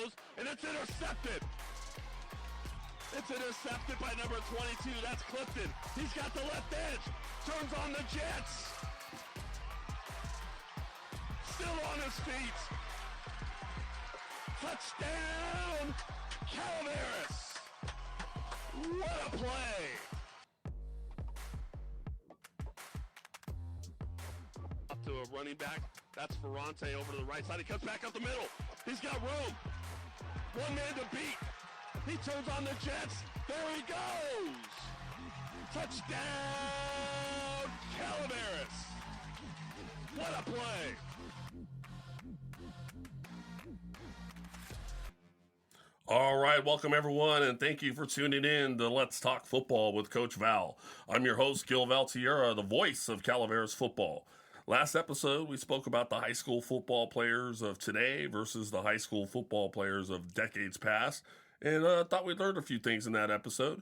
throws, and it's intercepted. It's intercepted by number 22. That's Clifton. He's got the left edge. Turns on the Jets. Still on his feet. Touchdown, Calaveras. What a play. Up to a running back. That's Ferrante over to the right side. He cuts back up the middle. He's got room. One man to beat. He turns on the Jets. There he goes. Touchdown, Calaveras. What a play. All right, welcome everyone, and thank you for tuning in to Let's Talk Football with Coach Val. I'm your host, Gil Valtierra, the voice of Calaveras football. Last episode, we spoke about the high school football players of today versus the high school football players of decades past, and thought we learned a few things in that episode.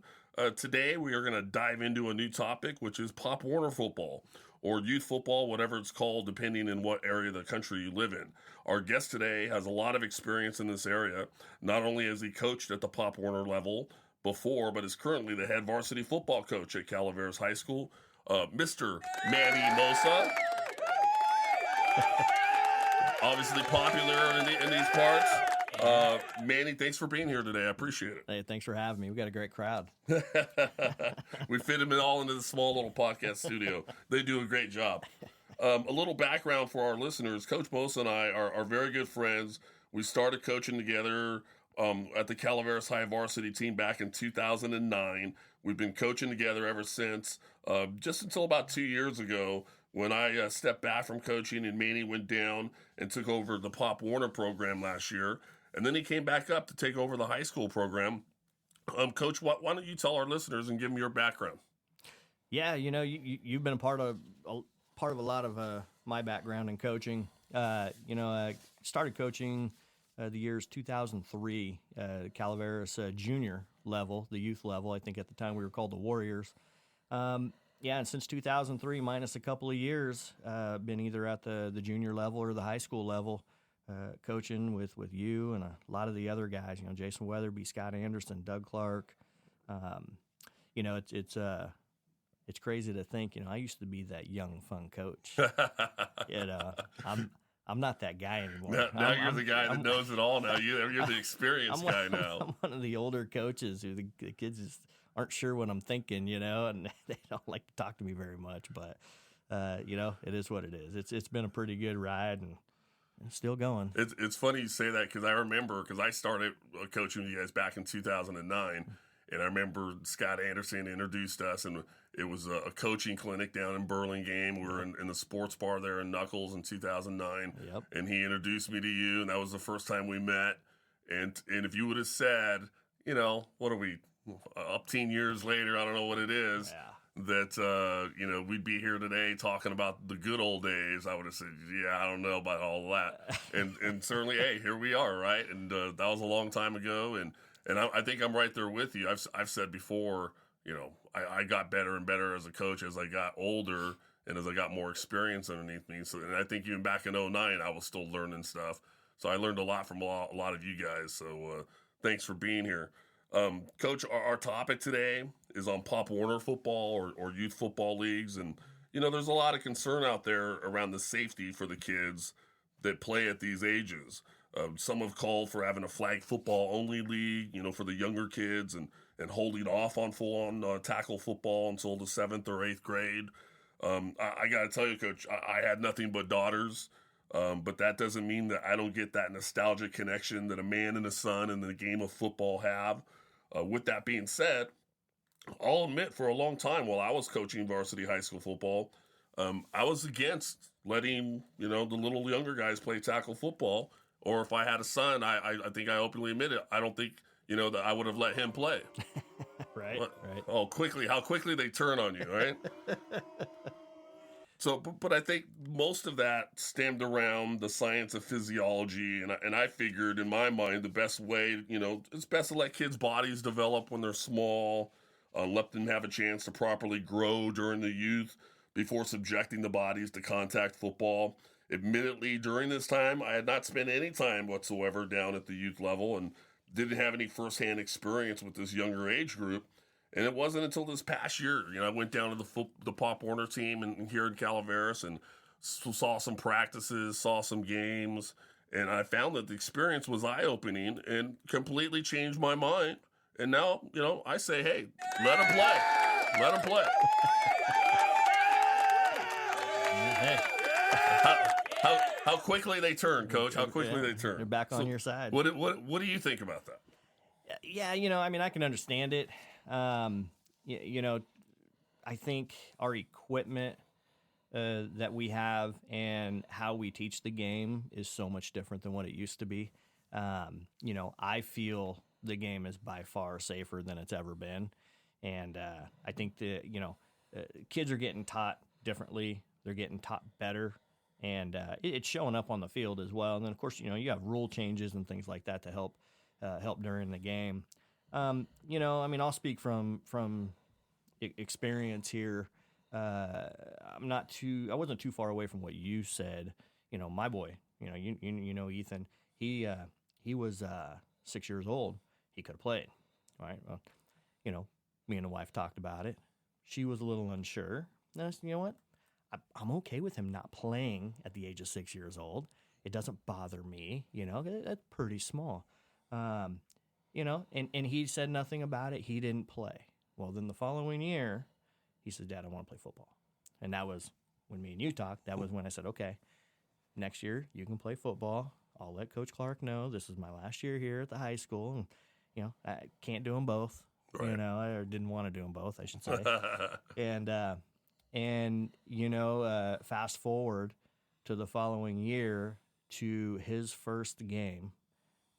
Today, we are going to dive into a new topic, which is Pop Warner football, or youth football, whatever it's called, depending in what area of the country you live in. Our guest today has a lot of experience in this area. Not only has he coached at the Pop Warner level before, but is currently the head varsity football coach at Calaveras High School, Mr. Manny Mossa. Obviously popular in these parts. Manny, thanks for being here today. I appreciate it. Hey, thanks for having me. We got a great crowd. We fit them all into the small little podcast studio. They do a great job. A little background for our listeners. Coach Mossa and I are very good friends. We started coaching together at the Calaveras High Varsity team back in 2009. We've been coaching together ever since, just until about 2 years ago when I stepped back from coaching and Manny went down and took over the Pop Warner program last year. And then he came back up to take over the high school program. Coach, why don't you tell our listeners and give them your background? Yeah, you know, you've been a part of a lot of my background in coaching. I started coaching the years 2003, Calaveras junior level, the youth level. I think at the time we were called the Warriors. And since 2003, minus a couple of years, been either at the junior level or the high school level. Coaching with you and a lot of the other guys, Jason Weatherby, Scott Anderson, Doug Clark. It's crazy to think, I used to be that young, fun coach. I'm not that guy anymore. Now you're the guy that knows it all now. You're the experienced guy now. I'm one of the older coaches who the kids just aren't sure what I'm thinking, and they don't like to talk to me very much. But, it is what it is. It's been a pretty good ride, and it's still going. It's funny you say that because I started coaching you guys back in 2009, and I remember Scott Anderson introduced us, and it was a coaching clinic down in Burlingame. We were in the sports bar there in Knuckles in 2009, and he introduced me to you, and that was the first time we met. And if you would have said, what are we, up 10 years later, I don't know what it is, that, we'd be here today talking about the good old days, I would have said, yeah, I don't know about all that. And certainly, hey, here we are, right? And that was a long time ago. And I think I'm right there with you. I've said before, I got better and better as a coach as I got older and as I got more experience underneath me. So, and I think even back in 2009, I was still learning stuff. So I learned a lot from a lot of you guys. So thanks for being here. Coach, our topic today is on Pop Warner football or youth football leagues. And, there's a lot of concern out there around the safety for the kids that play at these ages. Some have called for having a flag football only league, for the younger kids and holding off on full-on tackle football until the 7th or 8th grade. I got to tell you, Coach, I had nothing but daughters. But that doesn't mean that I don't get that nostalgic connection that a man and a son in the game of football have. With that being said, I'll admit for a long time while I was coaching varsity high school football, I was against letting, the little younger guys play tackle football. Or if I had a son, I think I openly admit it, I don't think, that I would have let him play. Right. Oh, how quickly they turn on you, right? So, but I think most of that stemmed around the science of physiology, and I figured in my mind the best way, it's best to let kids' bodies develop when they're small, let them have a chance to properly grow during the youth before subjecting the bodies to contact football. admittedly, during this time, I had not spent any time whatsoever down at the youth level and didn't have any firsthand experience with this younger age group. And it wasn't until this past year, I went down to the Pop Warner team here in Calaveras and saw some practices, saw some games, and I found that the experience was eye-opening and completely changed my mind. And now, I say, hey, let them play. Let them play. Hey. How quickly they turn, Coach. How quickly they turn. They're back on your side. What do you think about that? Yeah, I can understand it. I think our equipment that we have and how we teach the game is so much different than what it used to be. I feel the game is by far safer than it's ever been. And I think that, kids are getting taught differently. They're getting taught better. And it's showing up on the field as well. And then, of course, you have rule changes and things like that to help during the game. I'll speak from experience here. I wasn't too far away from what you said. My boy, Ethan, he was 6 years old. He could have played. All right. Well, me and the wife talked about it. She was a little unsure. And I said, you know what? I'm okay with him not playing at the age of 6 years old. It doesn't bother me. That's pretty small. And he said nothing about it. He didn't play. Well, then the following year, he said, Dad, I want to play football. And that was when me and you talked. That was when I said, okay, next year you can play football. I'll let Coach Clark know this is my last year here at the high school. And, I can't do them both. Right. Or didn't want to do them both, I should say. Fast forward to the following year to his first game,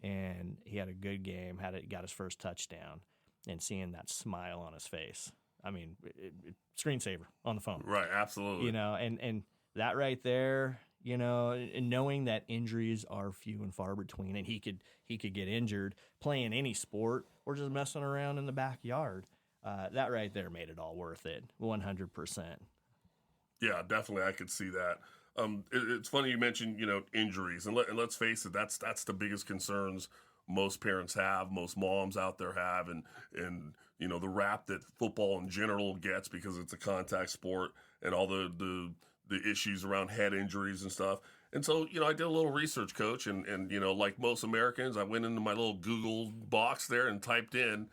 and he had a good game, got his first touchdown, and seeing that smile on his face. I mean, screensaver on the phone. Right, absolutely. And that right there, and knowing that injuries are few and far between, and he could get injured playing any sport or just messing around in the backyard. That right there made it all worth it, 100%. Yeah, definitely, I could see that. It's funny you mentioned, injuries, and let's face it, that's the biggest concerns most parents have, most moms out there have, and the rap that football in general gets because it's a contact sport and all the issues around head injuries and stuff. And so, I did a little research, Coach, and like most Americans, I went into my little Google box there and typed in,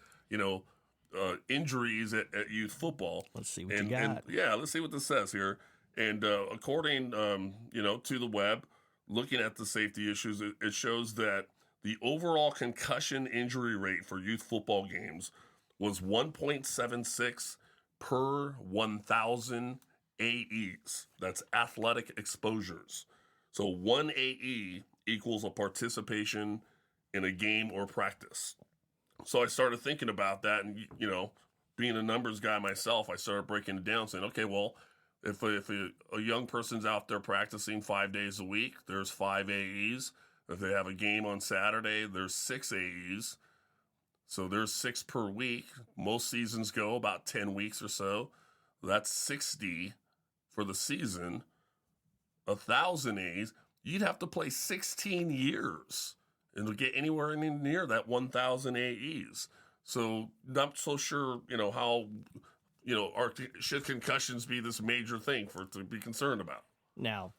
injuries at youth football. Let's see what you got. Let's see what this says here. And according, to the web, looking at the safety issues, it shows that the overall concussion injury rate for youth football games was 1.76 per 1,000 AEs. That's athletic exposures. So 1 AE equals a participation in a game or practice. So I started thinking about that, and being a numbers guy myself, I started breaking it down, saying, okay, well, if a young person's out there practicing 5 days a week, there's 5 AEs. If they have a game on Saturday, there's 6 AEs. So there's 6 per week. Most seasons go about 10 weeks or so. That's 60 for the season. 1,000 AEs. You'd have to play 16 years and to get anywhere near that 1,000 AEs. So not so sure, how, should concussions be this major thing to be concerned about? Now,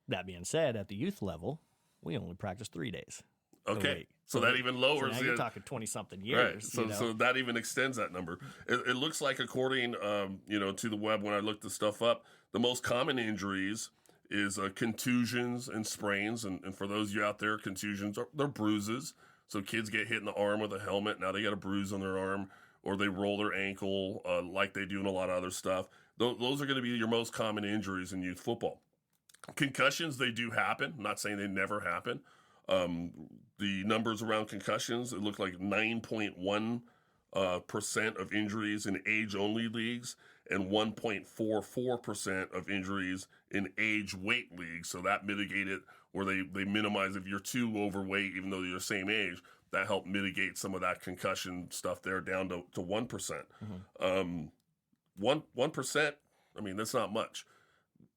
that being said, at the youth level, we only practice 3 days. Okay, so that even lowers. So now you're talking 20-something years. Right. So that even extends that number. It looks like, according, to the web, when I looked this stuff up, the most common injuries is contusions and sprains. And for those of you out there, contusions they're bruises. So kids get hit in the arm with a helmet. Now they got a bruise on their arm, or they roll their ankle like they do in a lot of other stuff. Those are going to be your most common injuries in youth football. Concussions, they do happen. I'm not saying they never happen. The numbers around concussions, it looked like 9.1% of injuries in age-only leagues and 1.44% of injuries in age-weight leagues. So that mitigated where they minimize if you're too overweight, even though you're the same age. That helped mitigate some of that concussion stuff there down to 1%. Mm-hmm. 1%, I mean, that's not much.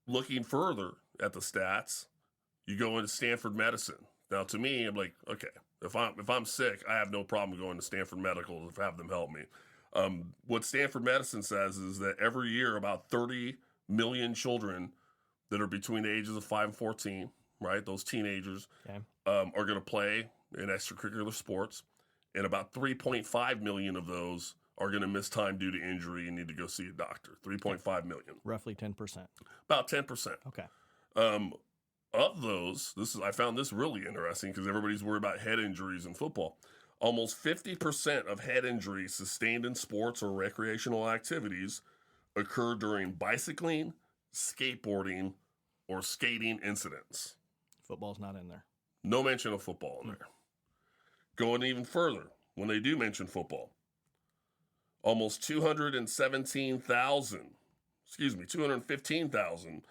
Looking further at the stats, You go into Stanford Medicine. Now, to me, I'm like, okay, if I'm sick, I have no problem going to Stanford Medical to have them help me. What Stanford Medicine says is that every year about 30 million children that are between the ages of 5 and 14, right, those teenagers, are going to play in extracurricular sports, and about 3.5 million of those are going to miss time due to injury and need to go see a doctor. 3.5 million. Roughly 10%. About 10%. Okay. Of those, I found this really interesting because everybody's worried about head injuries in football. Almost 50% of head injuries sustained in sports or recreational activities occur during bicycling, skateboarding, or skating incidents. Football's not in there. No mention of football in there. Going even further, when they do mention football, almost 215,000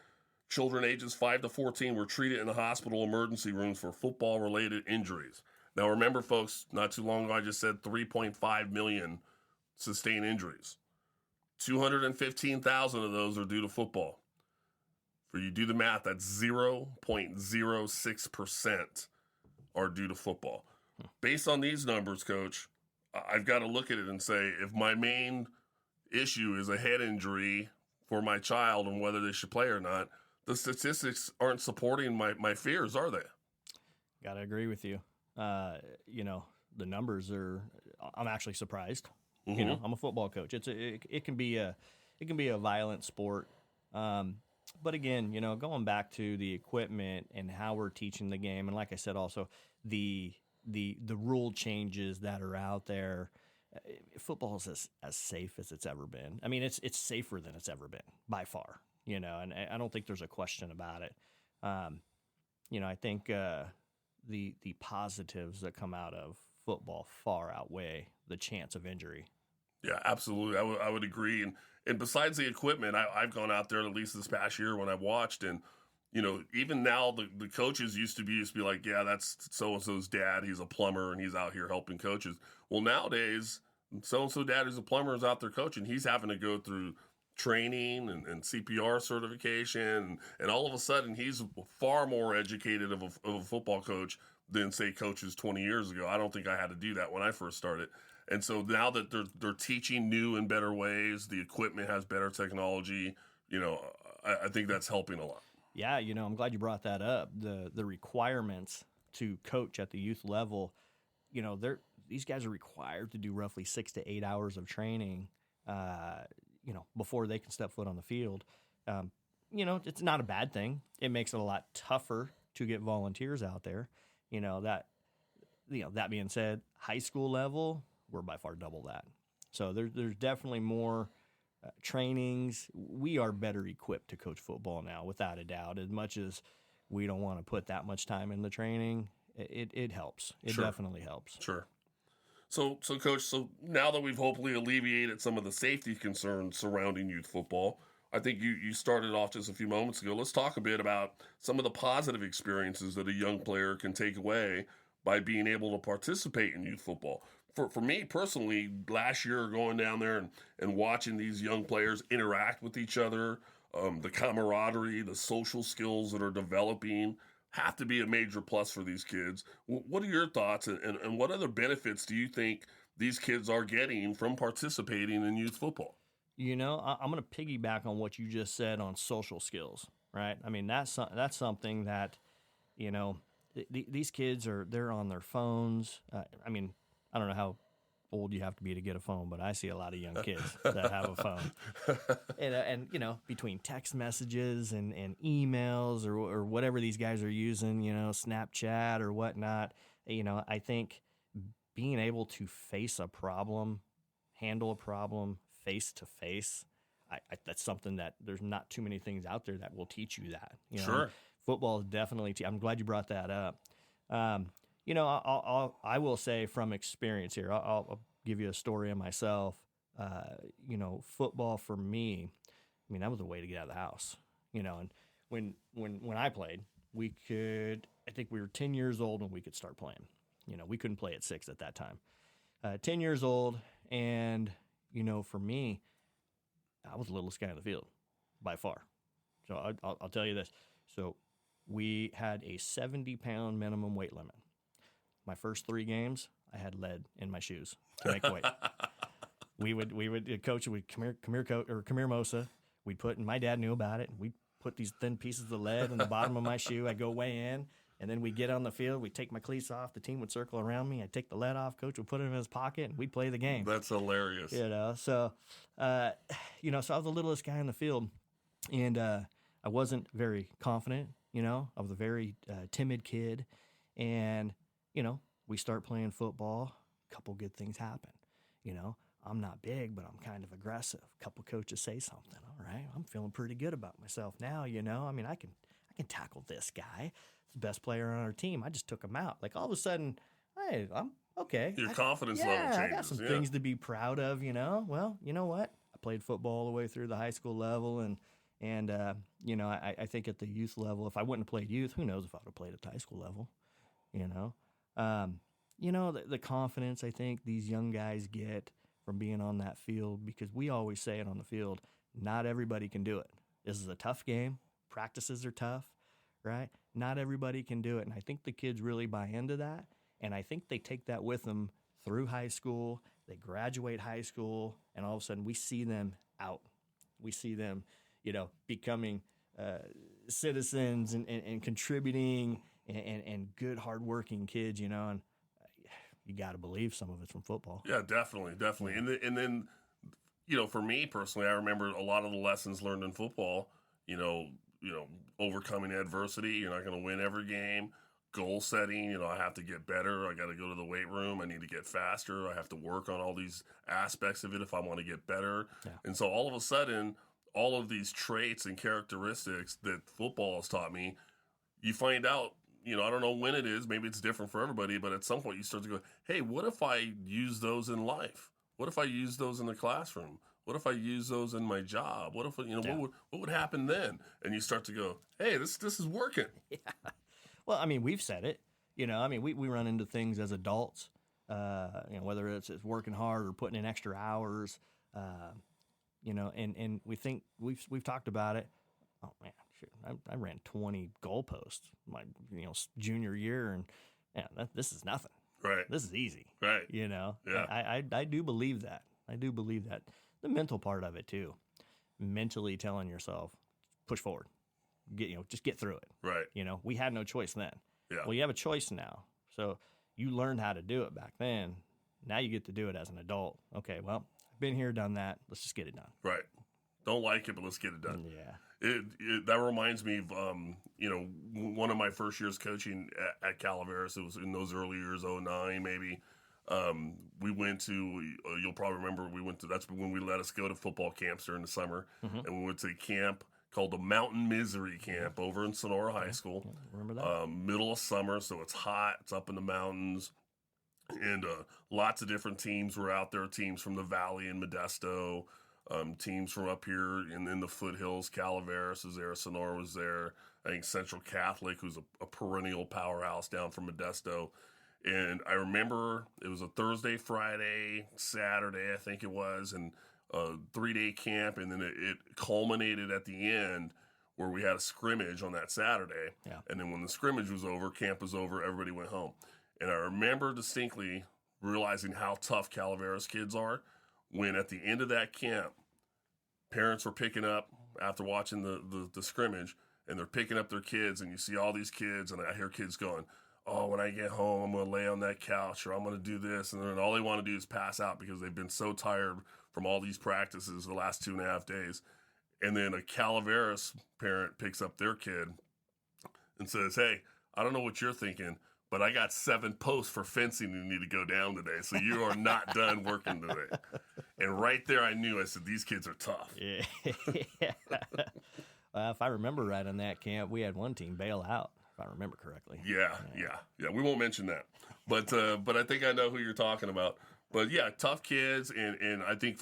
children ages 5 to 14 were treated in the hospital emergency rooms for football-related injuries. Now remember, folks, not too long ago I just said 3.5 million sustained injuries. 215,000 of those are due to football. For you do the math, that's 0.06% are due to football. Based on these numbers, Coach, I've got to look at it and say, if my main issue is a head injury for my child and whether they should play or not, the statistics aren't supporting my fears, are they? Got to agree with you. The numbers are. I'm actually surprised. Mm-hmm. I'm a football coach. It can be a violent sport. But again, going back to the equipment and how we're teaching the game, and like I said, also the rule changes that are out there. Football is as safe as it's ever been. I mean, it's safer than it's ever been by far. And I don't think there's a question about it. I think the positives that come out of football far outweigh the chance of injury. Yeah, absolutely. I would agree. And besides the equipment, I've gone out there at least this past year when I've watched, and even now the coaches used to be like, yeah, that's so-and-so's dad. He's a plumber, and he's out here helping coaches. Well, nowadays, so-and-so dad who's a plumber is out there coaching. He's having to go through training and CPR certification, and all of a sudden he's far more educated of a football coach than, say, coaches 20 years ago. I don't think I had to do that when I first started. And so now that they're teaching new and better ways, the equipment has better technology, I think that's helping a lot. Yeah, I'm glad you brought that up. The requirements to coach at the youth level, these guys are required to do roughly 6 to 8 hours of training, before they can step foot on the field. It's not a bad thing. It makes it a lot tougher to get volunteers out there. That being said, high school level, we're by far double that. So there's definitely more trainings. We are better equipped to coach football now, without a doubt. As much as we don't want to put that much time in the training, it helps. It Sure. definitely helps. Sure. So Coach, now that we've hopefully alleviated some of the safety concerns surrounding youth football, I think you started off just a few moments ago. Let's talk a bit about some of the positive experiences that a young player can take away by being able to participate in youth football. For me personally, last year going down there and watching these young players interact with each other, the camaraderie, the social skills that are developing have to be a major plus for these kids. What are your thoughts, and what other benefits do you think these kids are getting from participating in youth football? I'm going to piggyback on what you just said on social skills, right? I mean, that's something that, these kids they're on their phones. I don't know how old you have to be to get a phone, but I see a lot of young kids that have a phone. And between text messages and emails or whatever these guys are using, Snapchat or whatnot, I think being able to face a problem, handle a problem face to face, that's something that there's not too many things out there that will teach you that. Sure. Football is definitely. I'm glad you brought that up. I will say from experience here, I'll give you a story of myself. Football for me, that was a way to get out of the house. And when I played, I think we were 10 years old when we could start playing. We couldn't play at 6 at that time. 10 years old, and for me, I was the littlest guy in the field by far. So I'll tell you this. So we had a 70-pound minimum weight limit. My first 3 games, I had lead in my shoes to make weight. we would coach would come here, coach, or come here, Mossa. We'd put, and my dad knew about it. We'd put these thin pieces of lead in the bottom of my shoe. I'd go weigh in, and then we'd get on the field. We'd take my cleats off. The team would circle around me. I'd take the lead off. Coach would put it in his pocket, and we'd play the game. That's hilarious. So, so I was the littlest guy in the field, and I wasn't very confident. I was a very timid kid, and we start playing football. A couple good things happen. I'm not big, but I'm kind of aggressive. A couple coaches say something. All right, I'm feeling pretty good about myself now. I can tackle this guy. He's the best player on our team. I just took him out. Like all of a sudden, hey, I'm okay. Your confidence level changes. I got some things to be proud of. Well, you know what? I played football all the way through the high school level, and I think at the youth level, if I wouldn't have played youth, who knows if I would have played at the high school level. The confidence I think these young guys get from being on that field, because we always say it on the field, not everybody can do it. This is a tough game. Practices are tough, right? Not everybody can do it. And I think the kids really buy into that. And I think they take that with them through high school. They graduate high school, and all of a sudden we see them out. We see them, becoming citizens and contributing and good, hardworking kids, and you got to believe some of it's from football. Yeah, definitely. And then, for me personally, I remember a lot of the lessons learned in football, overcoming adversity. You're not going to win every game. Goal setting, I have to get better. I got to go to the weight room. I need to get faster. I have to work on all these aspects of it if I want to get better. Yeah. And so all of a sudden, all of these traits and characteristics that football has taught me, you find out, I don't know when it is, maybe it's different for everybody, but at some point you start to go, hey, what if I use those in life? What if I use those in the classroom? What if I use those in my job? What if, what would happen then? And you start to go, hey, this is working. Yeah. Well, we've said it, we run into things as adults, whether it's working hard or putting in extra hours, and we think we've talked about it. Oh man, shoot, I ran 20 goalposts my junior year, and this is nothing. Right. This is easy. Right. Yeah. I do believe that. The mental part of it too, mentally telling yourself, push forward, just get through it. Right. We had no choice then. Yeah. Well, you have a choice now. So you learned how to do it back then. Now you get to do it as an adult. Okay, well, I've been here, done that. Let's just get it done. Right. Don't like it, but let's get it done. Yeah. That reminds me of, one of my first years coaching at Calaveras. It was in those early years, 2009 maybe. We went to, you'll probably remember, that's when we let us go to football camps during the summer. Mm-hmm. And we went to a camp called the Mountain Misery Camp over in Sonora High School. Yeah, remember that? Middle of summer, so it's hot. It's up in the mountains. And lots of different teams were out there, teams from the Valley and Modesto, teams from up here in the foothills. Calaveras was there, Sonora was there. I think Central Catholic, who's a perennial powerhouse down from Modesto. And I remember it was a Thursday, Friday, Saturday, I think it was, and a 3-day camp, and then it culminated at the end where we had a scrimmage on that Saturday. Yeah. And then when the scrimmage was over, camp was over, everybody went home. And I remember distinctly realizing how tough Calaveras kids are when at the end of that camp, parents were picking up after watching the scrimmage, and they're picking up their kids, and you see all these kids, and I hear kids going, oh, when I get home, I'm going to lay on that couch, or I'm going to do this. And then all they want to do is pass out because they've been so tired from all these practices the last 2.5 days. And then a Calaveras parent picks up their kid and says, hey, I don't know what you're thinking, but I got 7 posts for fencing you need to go down today, so you are not done working today. And right there I knew, I said, these kids are tough. Yeah. If I remember right on that camp, we had one team bail out, if I remember correctly. Yeah. We won't mention that. But I think I know who you're talking about. But yeah, tough kids, and I think,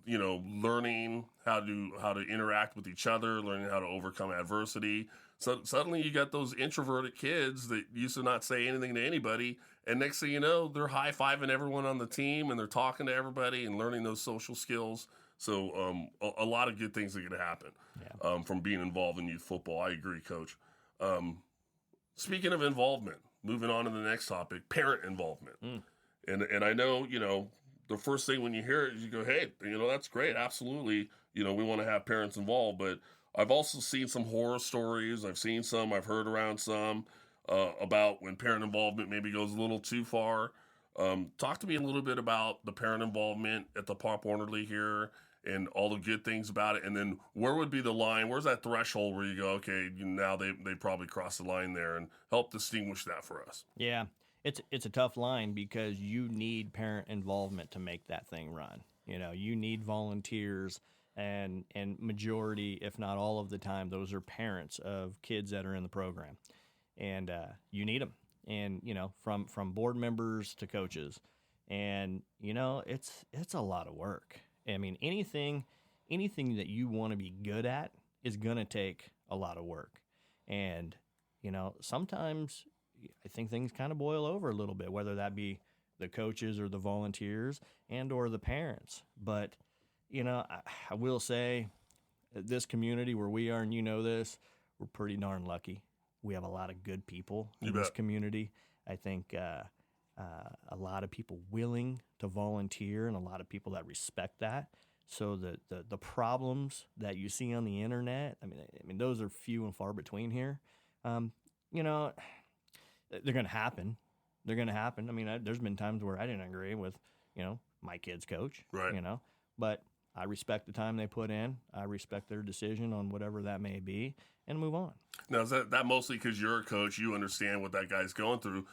learning how to interact with each other, learning how to overcome adversity. So suddenly you got those introverted kids that used to not say anything to anybody, and next thing you know, they're high-fiving everyone on the team, and they're talking to everybody and learning those social skills. So a lot of good things are going to happen from being involved in youth football. I agree, Coach. Speaking of involvement, moving on to the next topic, parent involvement. And I know, the first thing when you hear it is you go, hey, that's great. Absolutely. We want to have parents involved. But I've also seen some horror stories. I've seen some, I've heard around some about when parent involvement maybe goes a little too far. Talk to me a little bit about the parent involvement at the Pop Warner League here and all the good things about it. And then where would be the line? Where's that threshold where you go, okay, now they probably crossed the line there, and help distinguish that for us. Yeah, it's a tough line because you need parent involvement to make that thing run. You need volunteers, and majority, if not all of the time, those are parents of kids that are in the program, and you need them. And from board members to coaches, and it's a lot of work. I mean, anything that you want to be good at is going to take a lot of work. And, sometimes I think things kind of boil over a little bit, whether that be the coaches or the volunteers and or the parents. But, I will say this community where we are, and this, we're pretty darn lucky. We have a lot of good people in this community. I think a lot of people willing to volunteer and a lot of people that respect that. So the problems that you see on the internet, I mean those are few and far between here. They're going to happen. They're going to happen. I mean, there's been times where I didn't agree with, my kid's coach, right. But I respect the time they put in. I respect their decision on whatever that may be, and move on. Now, is that mostly because you're a coach, you understand what that guy's going through?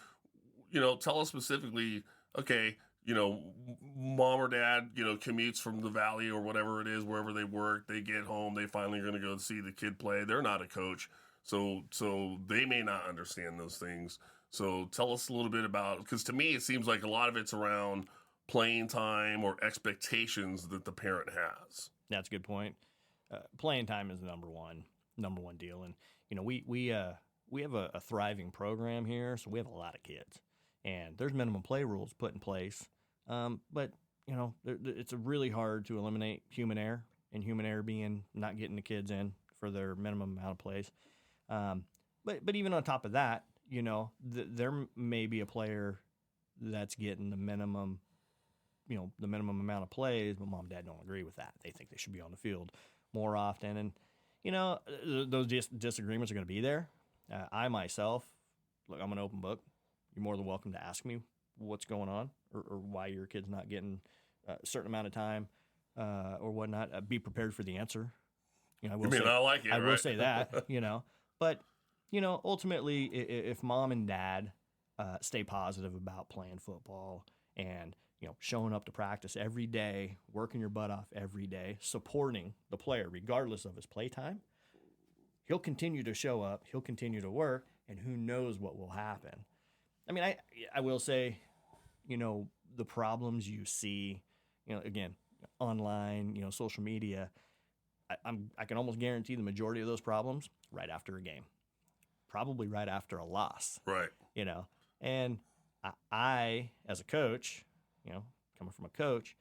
Tell us specifically, okay, mom or dad, commutes from the valley or whatever it is, wherever they work, they get home, they finally are going to go see the kid play. They're not a coach, so they may not understand those things. So tell us a little bit about, because to me it seems like a lot of it's around playing time or expectations that the parent has. That's a good point. Playing time is the number one deal, and we have a thriving program here, so we have a lot of kids. And there's minimum play rules put in place, but it's really hard to eliminate human error, and human error being not getting the kids in for their minimum amount of plays. But even on top of that, there may be a player that's getting the minimum amount of plays, but mom and dad don't agree with that. They think they should be on the field more often, and those disagreements are going to be there. I myself, look, I'm an open book. You're more than welcome to ask me what's going on or why your kid's not getting a certain amount of time or whatnot. Be prepared for the answer. I like it. I will say that, But, ultimately, if mom and dad stay positive about playing football and, showing up to practice every day, working your butt off every day, supporting the player regardless of his play time, he'll continue to show up, he'll continue to work, and who knows what will happen. I mean, I will say, the problems you see, again, online, social media, I can almost guarantee the majority of those problems right after a game, probably right after a loss. Right. And I as a coach, coming from a coach,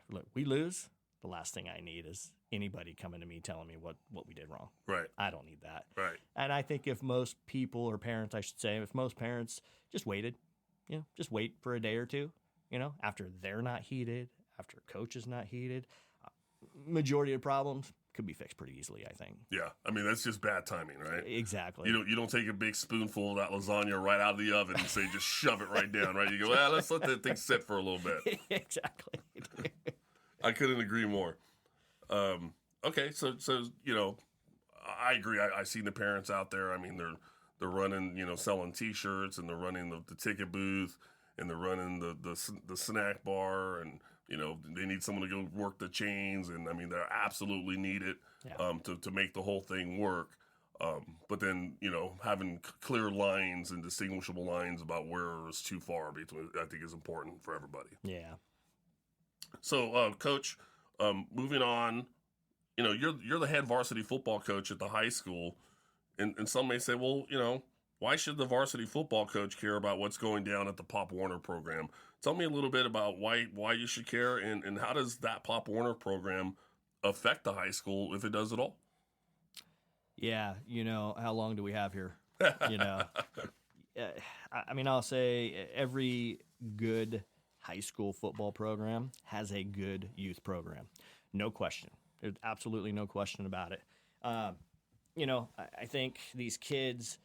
look, we lose. The last thing I need is anybody coming to me telling me what we did wrong. Right. I don't need that. Right. And I think if most people, or parents, I should say, if most parents just waited, just wait for a day or two, after they're not heated, after coach is not heated, majority of problems could be fixed pretty easily, I think. Yeah. I mean, that's just bad timing, right? Exactly. You don't take a big spoonful of that lasagna right out of the oven and say, just shove it right down, right? You go, let's let that thing sit for a little bit. Exactly. I couldn't agree more. Okay, so I agree. I see the parents out there. I mean, they're running, selling T-shirts, and they're running the ticket booth, and they're running the snack bar, and they need someone to go work the chains, and I mean, they absolutely need it to make the whole thing work. But then having clear lines and distinguishable lines about where it's too far between, I think, is important for everybody. Yeah. So, Coach, moving on, you're the head varsity football coach at the high school, and some may say, well, why should the varsity football coach care about what's going down at the Pop Warner program? Tell me a little bit about why you should care, and how does that Pop Warner program affect the high school, if it does at all? Yeah, how long do we have here? You know, I mean, I'll say every good high school football program has a good youth program. No question. There's absolutely no question about it. You know, I think these kids,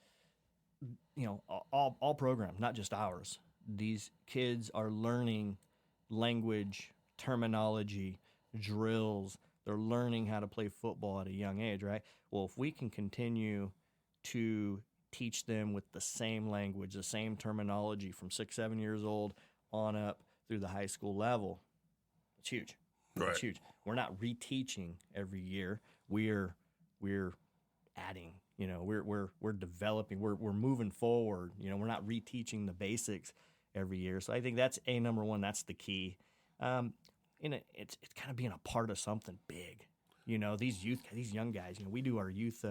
you know, all programs, not just ours, these kids are learning language, terminology, drills. They're learning how to play football at a young age, right? Well, if we can continue to teach them with the same language, the same terminology from 6, 7 years old on up through the high school level, it's huge. Right. It's huge. We're not reteaching every year. We're adding. You know, we're developing. We're moving forward. You know, we're not reteaching the basics every year. So I think that's number one. That's the key. It's kind of being a part of something big. You know, these young guys. You know, we do our youth.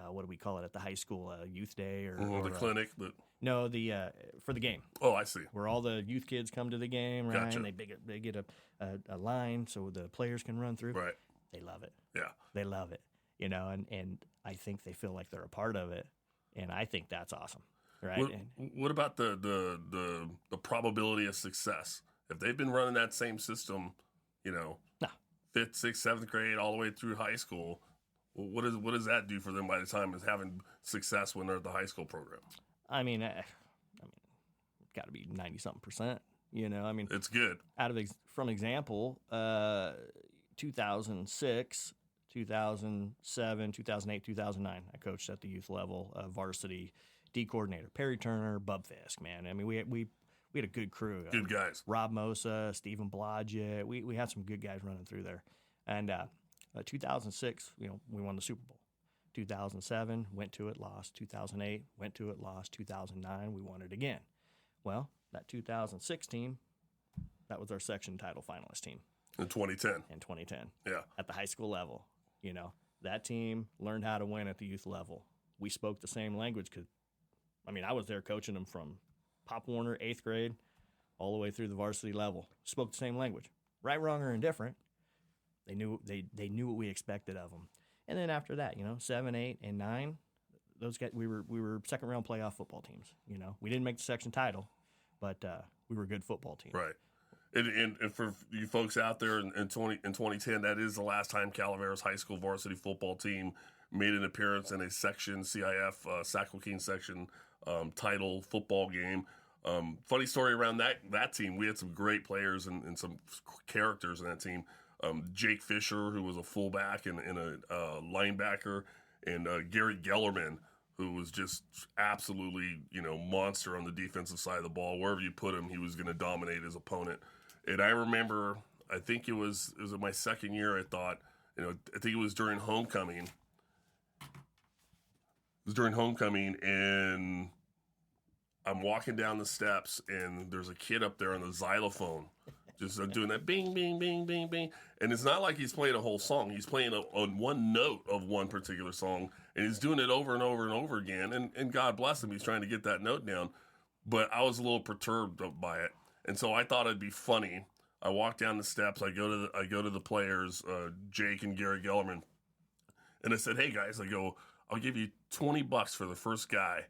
What do we call it at the high school? Youth day or the clinic. No, for the game. Oh, I see. Where all the youth kids come to the game, right? Gotcha. And they get a line so the players can run through. Right. They love it. Yeah. They love it. You know, and I think they feel like they're a part of it, and I think that's awesome, right? What about the probability of success? If they've been running that same system, you know, 5th, 6th, 7th grade, all the way through high school, what does that do for them by the time is having success when they're at the high school program? I mean, it's got to be 90-something%. You know, I mean, it's good. From example, 2006. 2007, 2008, 2009. I coached at the youth level, varsity D coordinator. Perry Turner, Bub Fisk, man. I mean, we had a good crew. Good guys. Rob Mossa, Stephen Blodgett. We had some good guys running through there. And 2006, you know, we won the Super Bowl. 2007, went to it, lost. 2008, went to it, lost. 2009, we won it again. Well, that 2006 team, that was our section title finalist team. In 2010. In 2010. Yeah. At the high school level. You know, that team learned how to win at the youth level. We spoke the same language because, I mean, I was there coaching them from Pop Warner, 8th grade, all the way through the varsity level. Spoke the same language. Right, wrong, or indifferent. They knew what we expected of them. And then after that, you know, 7, 8, and 9, those guys, we were second-round playoff football teams. You know, we didn't make the section title, but we were a good football team. Right. And for you folks out there in 2010, that is the last time Calaveras High School varsity football team made an appearance in a section CIF Sac-Joaquin section title football game. Funny story around that team. We had some great players and some characters in that team. Jake Fisher, who was a fullback and a linebacker, and Gary Gellerman, who was just absolutely, you know, monster on the defensive side of the ball. Wherever you put him, he was going to dominate his opponent. And I remember, I think it was my second year, I thought, you know, I think it was during homecoming. It was during homecoming, and I'm walking down the steps, and there's a kid up there on the xylophone, just doing that bing, bing, bing, bing, bing. And it's not like he's playing a whole song. He's playing on one note of one particular song, and he's doing it over and over and over again. And God bless him, he's trying to get that note down. But I was a little perturbed by it. And so I thought it'd be funny. I walk down the steps. I go to the players, Jake and Gary Gellerman, and I said, "Hey guys," I go, "I'll give you $20 for the first guy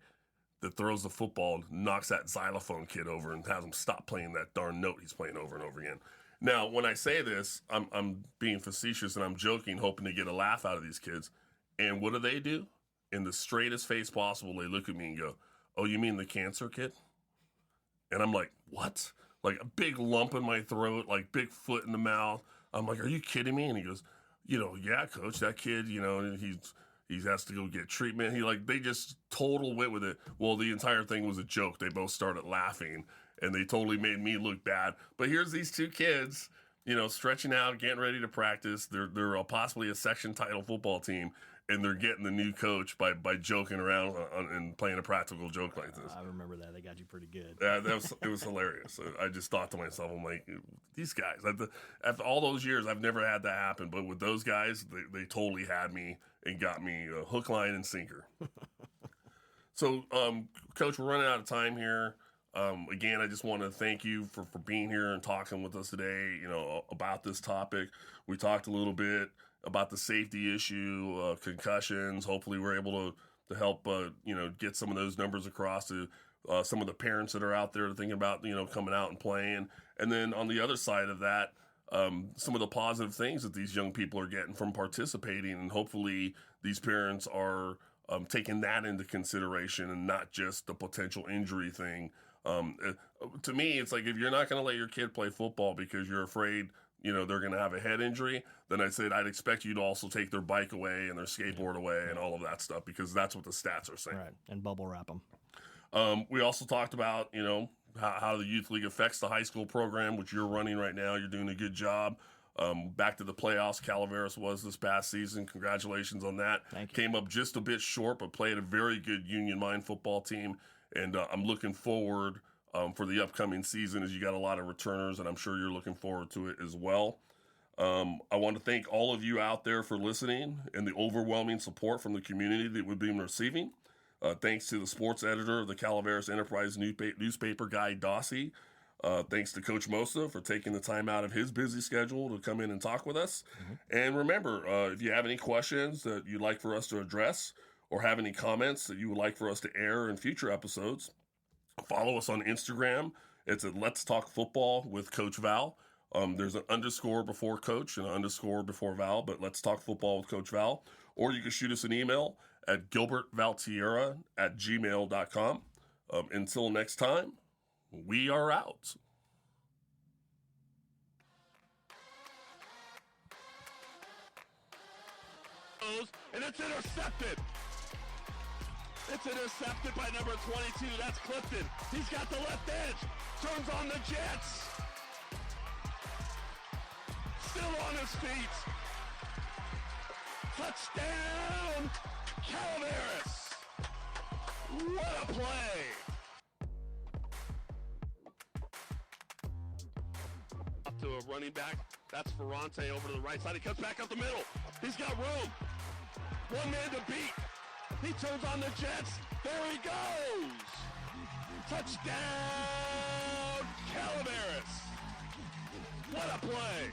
that throws the football, knocks that xylophone kid over, and has him stop playing that darn note he's playing over and over again." Now, when I say this, I'm being facetious and I'm joking, hoping to get a laugh out of these kids. And what do? In the straightest face possible, they look at me and go, "Oh, you mean the cancer kid?" And I'm like, "What?" Like a big lump in my throat, like big foot in the mouth. I'm like, "Are you kidding me?" And he goes, "You know, yeah, coach, that kid, you know, he has to go get treatment." They just total went with it. Well, the entire thing was a joke. They both started laughing, and they totally made me look bad. But here's these two kids, you know, stretching out, getting ready to practice. They're possibly a section title football team, and they're getting the new coach by joking around and playing a practical joke like this. I remember that. They got you pretty good. It was hilarious. I just thought to myself, I'm like, these guys, after all those years, I've never had that happen. But with those guys, they totally had me and got me hook, line, and sinker. So, Coach, we're running out of time here. Again, I just want to thank you for being here and talking with us today, you know, about this topic. We talked a little bit about the safety issue, concussions. Hopefully we're able to help, get some of those numbers across to some of the parents that are out there thinking about, coming out and playing. And then on the other side of that, some of the positive things that these young people are getting from participating, and hopefully these parents are taking that into consideration and not just the potential injury thing. To me, it's like if you're not going to let your kid play football because you're afraid, they're going to have a head injury, then I'd expect you to also take their bike away and their skateboard away and all of that stuff, because that's what the stats are saying. Right, and bubble wrap them. We also talked about, how the youth league affects the high school program, which you're running right now. You're doing a good job. Back to the playoffs, Calaveras was this past season. Congratulations on that. Thank you. Came up just a bit short, but played a very good Union Mine football team. And I'm looking forward for the upcoming season, as you got a lot of returners, and I'm sure you're looking forward to it as well. I want to thank all of you out there for listening and the overwhelming support from the community that we've been receiving. Thanks to the sports editor of the Calaveras Enterprise newspaper, Guy Dossie. Thanks to Coach Mossa for taking the time out of his busy schedule to come in and talk with us. Mm-hmm. And remember, if you have any questions that you'd like for us to address, or have any comments that you would like for us to air in future episodes, follow us on Instagram. It's at Let's Talk Football with Coach Val. There's an underscore before Coach and an underscore before Val, but Let's Talk Football with Coach Val. Or you can shoot us an email at gilbertvaltierra@gmail.com. Until next time, we are out. And it's intercepted. It's intercepted by number 22. That's Clifton. He's got the left edge. Turns on the Jets. Still on his feet. Touchdown, Calaveras. What a play. Up to a running back. That's Ferrante over to the right side. He cuts back up the middle. He's got room. One man to beat. He turns on the Jets. There he goes. Touchdown, Calaveras. What a play.